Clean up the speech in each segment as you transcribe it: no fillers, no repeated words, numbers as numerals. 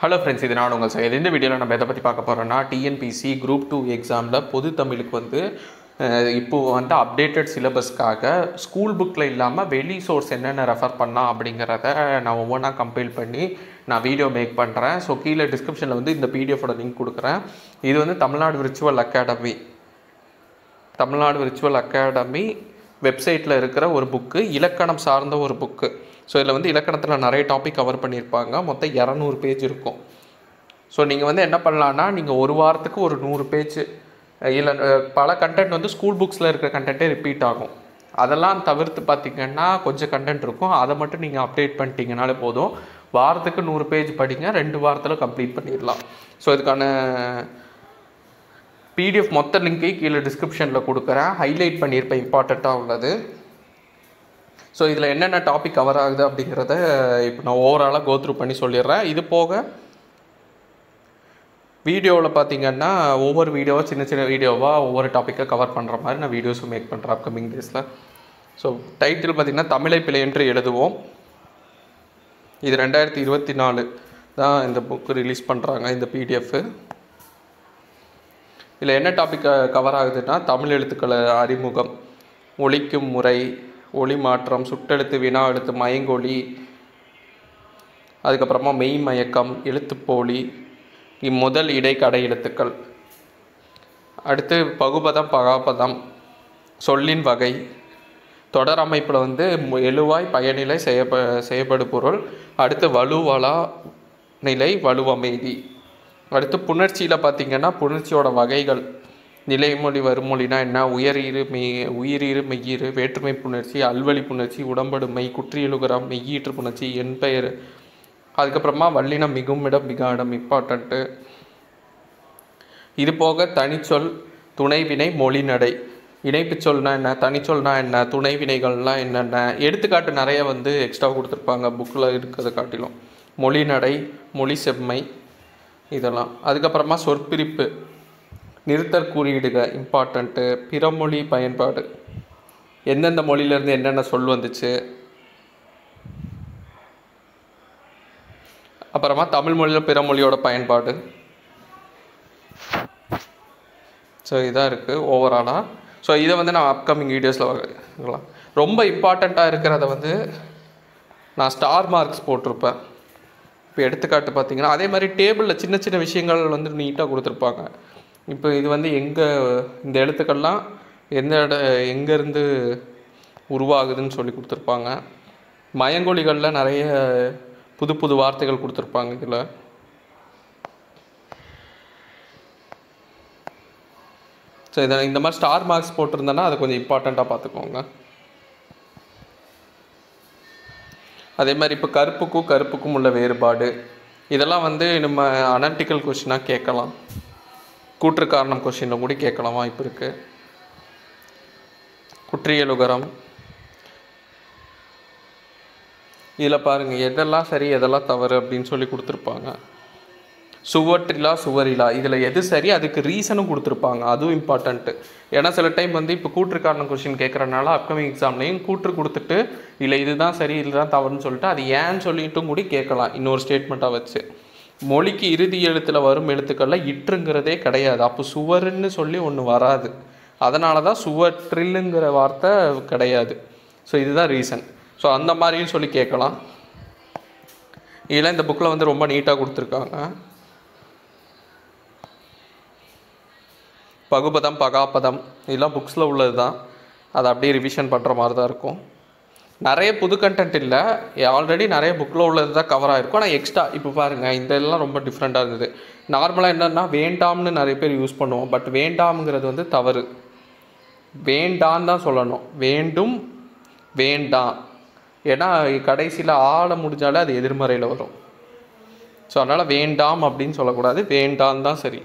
Hello friends, இது நான் உங்கள் சைடு. இந்த வீடியோவில் நம்ம எதை பற்றி பார்க்க போகிறோன்னா, டிஎன்பிசி குரூப் 2 எக்ஸாமில் பொது தமிழுக்கு இப்போது அப்டேட்டட் சிலபஸ்க்காக ஸ்கூல் புக்கில் இல்லாமல் வெளி சோர்ஸ் என்னென்ன ரெஃபர் பண்ணலாம் அப்படிங்கிறத நான் ஒவ்வொன்றா கம்பைல் பண்ணி நான் வீடியோ மேக் பண்ணுறேன். ஸோ கீழே டிஸ்கிரிப்ஷனில் இந்த பிடிஎஃபோட லிங்க் கொடுக்குறேன். இது தமிழ்நாடு விர்ச்சுவல் அகாடமி வெப்சைட்டில் இருக்கிற ஒரு புக்கு, இலக்கணம் சார்ந்த ஒரு புக்கு. ஸோ இதில் இலக்கணத்தில் நிறைய டாபிக் கவர் பண்ணியிருப்பாங்க. மொத்தம் 200 பேஜ் இருக்கும். ஸோ நீங்கள் என்ன பண்ணலான்னா, நீங்கள் ஒரு வாரத்துக்கு ஒரு 100 பேஜ் இல்லை பல கண்டென்ட் ஸ்கூல் புக்ஸில் இருக்கிற கண்டென்ட்டே ரிப்பீட் ஆகும். அதெல்லாம் தவிர்த்து பார்த்திங்கன்னா கொஞ்சம் கண்டென்ட் இருக்கும். அதை மட்டும் நீங்கள் அப்டேட் பண்ணிட்டீங்கனாலே போதும். வாரத்துக்கு 100 பேஜ் படிங்க, 2 வாரத்தில் கம்ப்ளீட் பண்ணிடலாம். ஸோ இதுக்கான பிடிஎஃப் மொத்த லிங்க்கு கீழே டிஸ்கிரிப்ஷனில் கொடுக்குறேன். ஹைலைட் பண்ணியிருப்பேன் இம்பார்ட்டண்ட்டாக உள்ளது. ஸோ இதில் என்னென்ன டாபிக் கவர் ஆகுது அப்படிங்கிறத இப்போ நான் ஓவராலாக கோத்ரூ பண்ணி சொல்லிடுறேன். இது போக வீடியோவில் பார்த்திங்கன்னா ஒவ்வொரு வீடியோவாக சின்ன சின்ன வீடியோவாக ஒவ்வொரு டாப்பிக்கை கவர் பண்ணுற மாதிரி நான் வீடியோஸும் மேக் பண்ணுறேன் அப்கமிங் டேஸில். ஸோ டைட்டில் பார்த்திங்கன்னா தமிழை பிழை என்று எழுதுவோம். இது 2024 தான் இந்த புக்கு ரிலீஸ் பண்ணுறாங்க, இந்த பிடிஎஃப். இதில் என்ன டாபிக் கவர் ஆகுதுன்னா, தமிழ் எழுத்துக்களை அறிமுகம், ஒலிக்கும் முறை, ஒளி மாற்றம், சுட்டெழுத்து, வினா எழுத்து, மயங்கொலி, அதுக்கப்புறமா மெய் மயக்கம், எழுத்துப்போலி, இம்முதல் இடை கடை எழுத்துக்கள், அடுத்து பகுபதம் பகாபதம், சொல்லின் வகை, தொடர் அமைப்பில் எழுவாய் பயனிலை செய்யப்படு பொருள், அடுத்து வலுவலா நிலை வலுவமைதி, அடுத்து புணர்ச்சியில் பார்த்திங்கன்னா புணர்ச்சியோட வகைகள், நிலைமொழி வருமொழினா என்ன, உயிரீறு மெய்யீறு, வேற்றுமை புணர்ச்சி, அல்வழி புணர்ச்சி, உடம்படுமை, குற்றியலுகரம், மெய்யீற்று புணர்ச்சி, என் பெயர், அதுக்கப்புறமா வல்லினம், மிகுமிடம், மிகாடம் இம்பார்ட்டண்ட்டு. இது போக தனிச்சொல், துணைவினை, மொழிநடை, இணைப்பு சொல்னா என்ன, தனிச்சொல்னா என்ன, துணைவினைகள்லாம் என்னென்ன, எடுத்துக்காட்டு நிறைய எக்ஸ்ட்ரா கொடுத்துருப்பாங்க புக்கில் இருக்கிறத காட்டிலும். மொழிநடை, மொழி செம்மை இதெல்லாம். அதுக்கப்புறமா சொற்பிரிப்பு, நிறுத்தற் குறியீடுக இம்பார்ட்டண்ட்டு, பிறமொழி பயன்பாடு, எந்தெந்த மொழியிலேருந்து என்னென்ன சொல் வந்துச்சு, அப்புறமா தமிழ் மொழியில் பிற மொழியோட பயன்பாடு. ஸோ இதாக இருக்குது ஓவராலாக. ஸோ இதை நான் அப்கமிங் வீடியோஸில் வரலாம். ரொம்ப இம்பார்ட்டண்ட்டாக இருக்கிறத நான் ஸ்டார் மார்க்ஸ் போட்டிருப்பேன். இப்போ எடுத்துக்காட்டு பார்த்திங்கன்னா அதே மாதிரி டேபிளில் சின்ன சின்ன விஷயங்கள் நீட்டாக கொடுத்துருப்பாங்க. இப்போ இது எங்கே இந்த எழுத்துக்கள்லாம் எங்கேருந்து உருவாகுதுன்னு சொல்லி கொடுத்துருப்பாங்க. மயங்கொலிகளில் நிறைய புது புது வார்த்தைகள் கொடுத்துருப்பாங்க. இதில் ஸோ இந்த மாதிரி ஸ்டார் மார்க்ஸ் போட்டிருந்தேன்னா அதை கொஞ்சம் இம்பார்ட்டண்ட்டாக பார்த்துக்கோங்க. அதே மாதிரி இப்போ கருப்புக்கும் உள்ள வேறுபாடு, இதெல்லாம் நம்ம அனாலிட்டிக்கல் கொஷினாக கேட்கலாம். கூற்று காரணம் கொஷினில் கூட கேட்கலாம், வாய்ப்பு இருக்குது. குற்றியலுகரம், இதில் பாருங்கள் எதெல்லாம் சரி எதெல்லாம் தவறு அப்படின்னு சொல்லி கொடுத்துருப்பாங்க. சுவற்றிலா சுவரிலா, இதில் எது சரி அதுக்கு ரீசனும் கொடுத்துருப்பாங்க, அதுவும் இம்பார்ட்டண்ட்டு. ஏன்னா சில டைம் இப்போ கூற்று காரணம் கொஷின் கேட்குறனால அப்கமிங் எக்ஸாம்லேயும் கூற்று கொடுத்துட்டு இல்லை இதுதான் சரி இதுதான் தவறுன்னு சொல்லிட்டு அது ஏன்னு சொல்லிட்டும் கூட கேட்கலாம் இன்னொரு ஸ்டேட்மெண்ட்டாக வச்சு. மொழிக்கு இறுதி எழுத்தில் வரும் எழுத்துக்களில் இற்றுங்கிறதே கிடையாது. அப்போ சுவருன்னு சொல்லி ஒன்று வராது. அதனால தான் சுவற்றில்லுங்கிற வார்த்தை கிடையாது. ஸோ இதுதான் ரீசன். ஸோ அந்த மாதிரியும் சொல்லி கேட்கலாம். இதெல்லாம் இந்த புக்கில் ரொம்ப நீட்டாக கொடுத்துருக்காங்க. பகுபதம் பகாபதம் இதெல்லாம் புக்ஸில் உள்ளது தான். அதை அப்படியே ரிவிஷன் பண்ணுற மாதிரி தான் இருக்கும். நிறைய புது கண்டென்ட் இல்லை, ஆல்ரெடி நிறைய புக்கில் உள்ளது தான் கவர் ஆகிருக்கும். ஆனால் எக்ஸ்ட்ரா இப்போ பாருங்கள் இந்த இதெல்லாம் ரொம்ப டிஃப்ரெண்ட்டாக இருந்தது. நார்மலாக என்னென்னா வேண்டாம்னு நிறைய பேர் யூஸ் பண்ணுவோம். பட் வேண்டாம்ங்கிறது தவறு. வேண்டான்னு தான் சொல்லணும். வேண்டும் வேண்டாம். ஏன்னா கடைசியில் ஆள முடிஞ்சாலே அது எதிர்மறையில் வரும். ஸோ அதனால் வேண்டாம் அப்படின்னு சொல்லக்கூடாது, வேண்டாம் தான் சரி.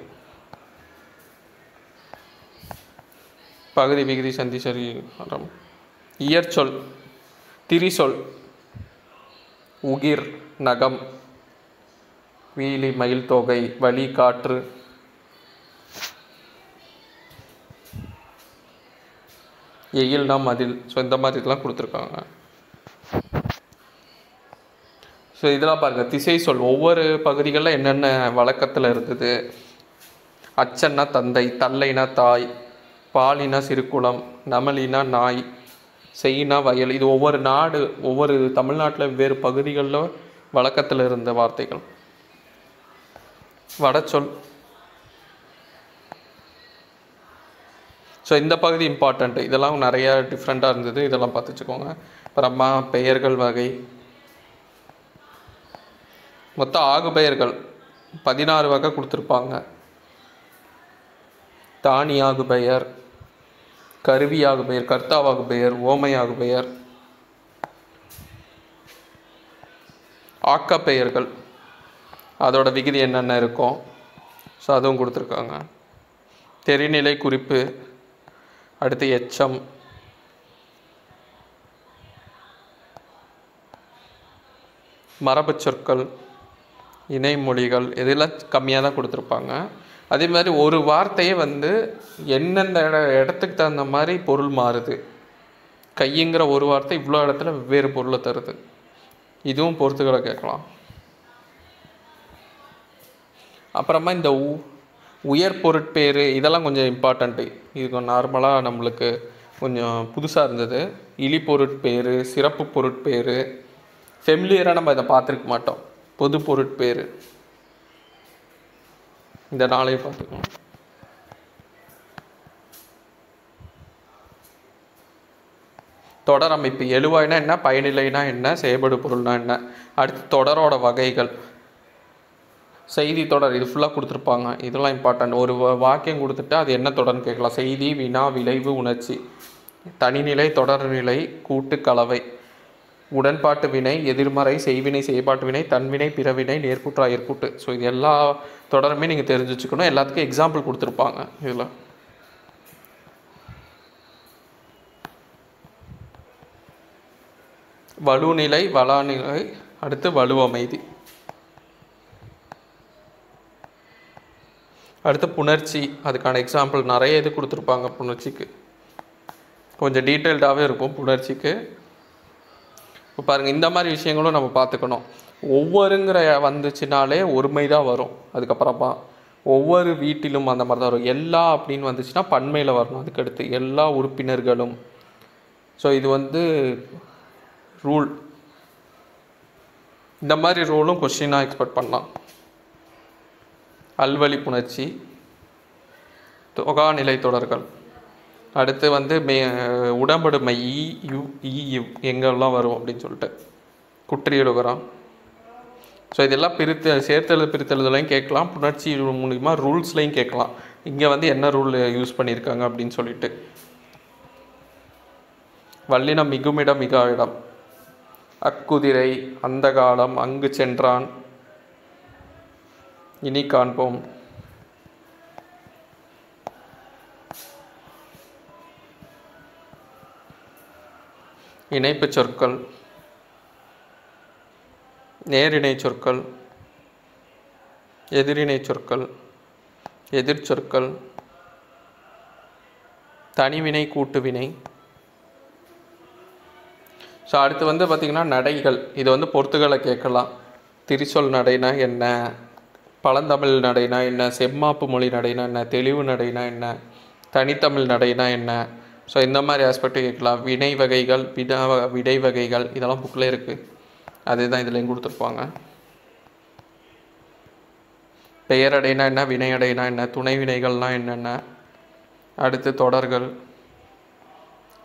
பகுதி விகுதி சந்தி சரி வரும். இயற்சொல், திரிசொல், உகிர், நகம், வீலி, மயில் தொகை, வலி, காற்று, எயில்னா மதில். ஸோ இந்த மாதிரி இதெல்லாம் கொடுத்துருக்காங்க. ஸோ இதெல்லாம் பாருங்கள், திசை சொல் ஒவ்வொரு பகுதிகளில் என்னென்ன வழக்கத்தில் இருந்தது. அச்சன்னா தந்தை, தல்லைனா தாய், பாலினா சிறுகுளம், நமலினா நாய், செய்னா வயல். இது ஒவ்வொரு நாடு, ஒவ்வொரு தமிழ்நாட்டில் வெவ்வேறு பகுதிகளில் வழக்கத்தில் இருந்த வார்த்தைகள். வடச்சொல். ஸோ இந்த பகுதி இம்பார்ட்டண்ட்டு. இதெல்லாம் நிறையா டிஃப்ரெண்ட்டாக இருந்தது, இதெல்லாம் பார்த்து வச்சுக்கோங்க. அப்புறமா பெயர்கள் வகை. மொத்தம் ஆகு பெயர்கள் 16 வகை கொடுத்துருப்பாங்க. தானியாகு பெயர், கருவியாகு பெயர், கர்த்தாவாகு பெயர், ஓமையாகு பெயர், ஆக்க பெயர்கள், அதோட விகுதி என்னென்ன இருக்கும், ஸோ அதுவும் கொடுத்துருக்காங்க. தெரிநிலை குறிப்பு, அடுத்து எச்சம், மரபு சொற்கள், இணைமொழிகள், இதெல்லாம் கம்மியாக தான் கொடுத்துருப்பாங்க. அதே மாதிரி ஒரு வார்த்தையே வந்து எந்தெந்த இடத்துக்கு தகுந்த மாதிரி பொருள் மாறுது. கைங்கிற ஒரு வார்த்தை இவ்வளோ இடத்துல வெவ்வேறு பொருளை தருது. இதுவும் பொறுத்துக்களை கேட்கலாம். அப்புறமா இந்த உயர் பொருட்பேர் இதெல்லாம் கொஞ்சம் இம்பார்ட்டண்ட்டு. இது நார்மலாக நம்மளுக்கு கொஞ்சம் புதுசாக இருந்தது. இழி பொருட்பேர், சிறப்பு பொருட்பேர், ஃபெமிலியராக நம்ம இதை பார்த்துருக்க மாட்டோம். பொது பொருட்பேர், இந்த நாளையும் பார்த்துக்கணும். தொடர் அமைப்பு. எழுவாய்னா என்ன, பயனிலைனா என்ன, செயல்படு பொருள்னா என்ன. அடுத்து தொடரோட வகைகள். செய்தி தொடர், இது ஃபுல்லாக கொடுத்துருப்பாங்க. இதெல்லாம் இம்பார்ட்டன்ட். ஒரு வாக்கியம் கொடுத்துட்டு அது என்ன தொடர்னு கேட்கலாம். செய்தி, வினா, விளைவு, உணர்ச்சி. தனிநிலை, தொடர்நிலை, கூட்டு, கலவை, உடன்பாட்டு வினை, எதிர்மறை, செய்வினை, செயற்பாட்டு வினை, தன்வினை, பிறவினை, நேர்கூற்று, அயற்கூட்டு. ஸோ இது எல்லா தொடருமே நீங்கள் தெரிஞ்சு வச்சுக்கணும். எல்லாத்துக்கும் எக்ஸாம்பிள் கொடுத்துருப்பாங்க இதில். வலுநிலை, வளாநிலை, அடுத்து வலுவமைதி, அடுத்து புணர்ச்சி. அதுக்கான எக்ஸாம்பிள் நிறைய இது கொடுத்துருப்பாங்க. புணர்ச்சிக்கு கொஞ்சம் டீட்டெயில்டாகவே இருக்கும் புணர்ச்சிக்கு. இப்போ பாருங்கள், இந்த மாதிரி விஷயங்களும் நம்ம பார்த்துக்கணும். ஒவ்வொருங்கிற வந்துச்சுனாலே ஒருமை தான் வரும். அதுக்கப்புறமா ஒவ்வொரு வீட்டிலும் அந்த மாதிரி தான் வரும். எல்லா அப்படின்னு வந்துச்சுன்னா பன்மையில் வரணும். அதுக்கடுத்து எல்லா உறுப்பினர்களும். ஸோ இது வந்து ரூல். இந்த மாதிரி ரூலும் கொஸ்டினாக எக்ஸ்பெக்ட் பண்ணலாம். அல்வழி புணர்ச்சி, தொகாநிலை தொடர்கள். அடுத்து வந்து உடம்படுமை ஈ யு ஈ யு எங்கெல்லாம் வரும் அப்படின்னு சொல்லிட்டு குற்றியலுகரம். ஸோ இதெல்லாம் சேர்த்தெழுது பிரித்தெழுதலையும் கேட்கலாம். புணர்ச்சி மூலிமா ரூல்ஸ்லையும் கேட்கலாம். இங்கே வந்து என்ன ரூல் யூஸ் பண்ணியிருக்காங்க அப்படின்னு சொல்லிட்டு. வல்லினம் மிகுமிடம் மிகாவிடம், அக்குதிரை, அந்த காலம், அங்கு சென்றான், இனி காண்போம். இணைப்பு சொற்கள், நேரிணை சொற்கள், எதிரிணை சொற்கள், எதிர்ச்சொற்கள், தனிவினை, கூட்டுவினை. ஸோ அடுத்து வந்து பார்த்திங்கன்னா நடைகள். இது வந்து பொறுத்துகளை கேட்கலாம். திரிசொல் நடைனா என்ன, பழந்தமிழ் நடைனா என்ன, செம்மாப்பு மொழி நடைனா என்ன, தெளிவு நடைனா என்ன, தனித்தமிழ் நடைனா என்ன. ஸோ இந்த மாதிரி ஆஸ்பெக்ட் கேட்கலாம். வினை வகைகள், விடை வகைகள், இதெல்லாம் புக்கில் இருக்குது. அதே தான் இதுலேயும் கொடுத்துருப்பாங்க. பெயரடைனா என்ன, வினையடைனா என்ன, துணை வினைகள்னால் என்னென்ன. அடுத்து தொடர்கள்.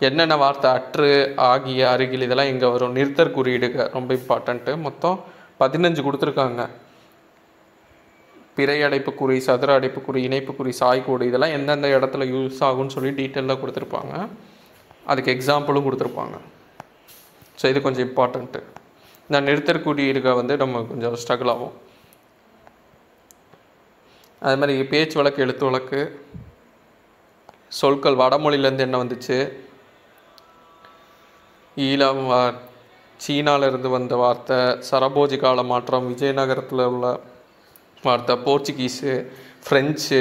என்னென்ன வார்த்தை, அற்று, ஆகிய, அருகில், இதெல்லாம் இங்கே வரும். நிறுத்தற் குறியீடுக ரொம்ப இம்பார்ட்டண்ட்டு. மொத்தம் 15 கொடுத்துருக்காங்க. பிறை அடைப்புக்குறி, சதுர அடைப்புக்குறி, இணைப்புக்குறி, சாய்கோடு, இதெல்லாம் எந்தெந்த இடத்துல யூஸ் ஆகும்னு சொல்லி டீட்டெயிலாக கொடுத்துருப்பாங்க. அதுக்கு எக்ஸாம்பிளும் கொடுத்துருப்பாங்க. ஸோ இது கொஞ்சம் இம்பார்ட்டண்ட்டு. இந்த நிறுத்தற் குறியீடுக வந்து நம்ம கொஞ்சம் ஸ்ட்ரகிள் ஆகும். அது மாதிரி பேச்சு வழக்கு, எழுத்து வழக்கு, சொற்கள், வடமொழியிலேருந்து என்ன வந்துச்சு, ஈழம், சீனாவிலிருந்து வந்த வார்த்தை, சரபோஜி கால மாற்றம், விஜயநகரத்தில் உள்ள வார்த்தை, போர்ச்சுகீஸு, ஃப்ரெஞ்சு,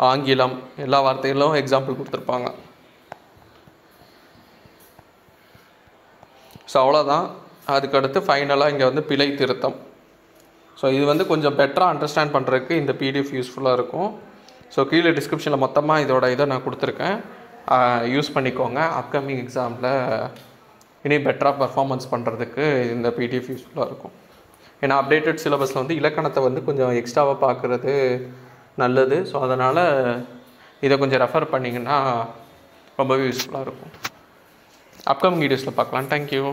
ஆங்கிலம், எல்லா வார்த்தைகளும் எக்ஸாம்பிள் கொடுத்துருப்பாங்க. ஸோ அவ்வளோதான். அதுக்கடுத்து ஃபைனலாக இங்கே வந்து பிழை திருத்தம். ஸோ இது வந்து கொஞ்சம் பெட்டராக அண்டர்ஸ்டாண்ட் பண்ணுறதுக்கு இந்த பிடிஎஃப் யூஸ்ஃபுல்லாக இருக்கும். ஸோ கீழே டிஸ்கிரிப்ஷனில் மொத்தமாக இதை நான் கொடுத்துருக்கேன், யூஸ் பண்ணிக்கோங்க. அப்கமிங் எக்ஸாமில் இனி பெட்டராக பர்ஃபார்மன்ஸ் பண்ணுறதுக்கு இந்த பிடிஎஃப் யூஸ்ஃபுல்லாக இருக்கும். ஏன்னா அப்டேட்டட் சிலபஸில் வந்து இலக்கணத்தை வந்து கொஞ்சம் எக்ஸ்ட்ராவாக பார்க்குறது நல்லது. ஸோ அதனால் இதை கொஞ்சம் ரெஃபர் பண்ணிங்கன்னா ரொம்பவே யூஸ்ஃபுல்லாக இருக்கும். அப்கமிங் வீடியோஸில் பார்க்கலாம். தேங்க்யூ.